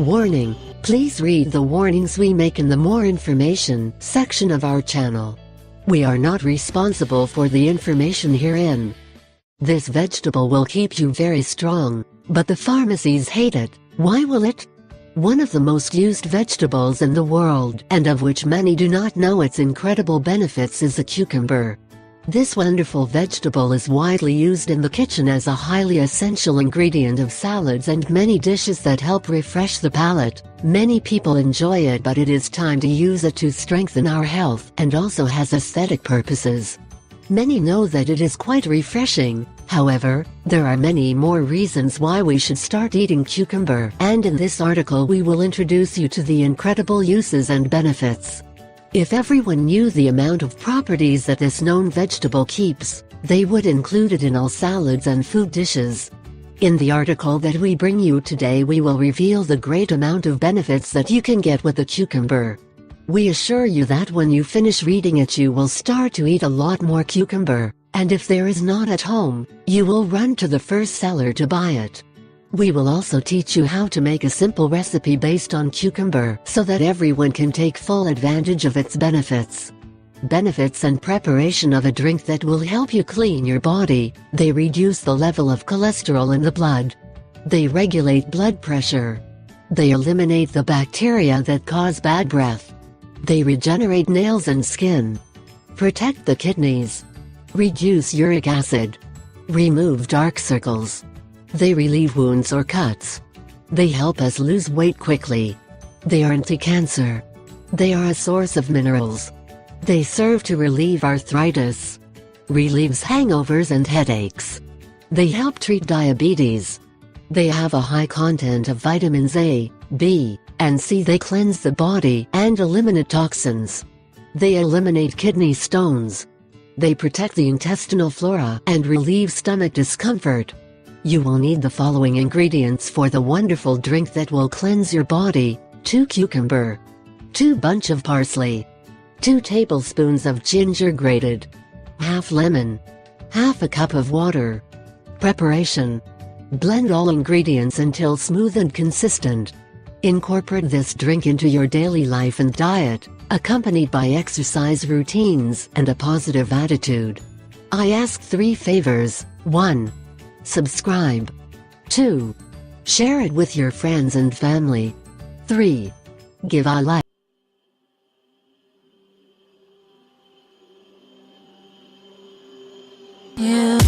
Warning: please read the warnings we make in the More Information section of our channel. We are not responsible for the information herein. This vegetable will keep you very strong, but the pharmacies hate it. Why will it? One of the most used vegetables in the world, and of which many do not know its incredible benefits, is the cucumber. This wonderful vegetable is widely used in the kitchen as a highly essential ingredient of salads and many dishes that help refresh the palate. Many people enjoy it, but it is time to use it to strengthen our health, and also has aesthetic purposes. Many know that it is quite refreshing. However, there are many more reasons why we should start eating cucumber, and in this article we will introduce you to the incredible uses and benefits. If everyone knew the amount of properties that this known vegetable keeps, they would include it in all salads and food dishes. In the article that we bring you today, we will reveal the great amount of benefits that you can get with the cucumber. We assure you that when you finish reading it, you will start to eat a lot more cucumber, and if there is not at home, you will run to the first seller to buy it. We will also teach you how to make a simple recipe based on cucumber so that everyone can take full advantage of its benefits. Benefits and preparation of a drink that will help you clean your body. They reduce the level of cholesterol in the blood. They regulate blood pressure. They eliminate the bacteria that cause bad breath. They regenerate nails and skin. Protect the kidneys. Reduce uric acid. Remove dark circles. They relieve wounds or cuts. They help us lose weight quickly. They are anti-cancer. They are a source of minerals. They serve to relieve arthritis. Relieves hangovers and headaches. They help treat diabetes. They have a high content of vitamins A, B, and C. They cleanse the body and eliminate toxins. They eliminate kidney stones. They protect the intestinal flora and relieve stomach discomfort. You will need the following ingredients for the wonderful drink that will cleanse your body: 2 cucumber, 2 bunch of parsley, 2 tablespoons of ginger grated, half lemon, half a cup of water. Preparation: blend all ingredients until smooth and consistent. Incorporate this drink into your daily life and diet, accompanied by exercise routines and a positive attitude. I ask 3 favors. 1. Subscribe. 2. Share it with your friends and family. 3. Give a like. Yeah.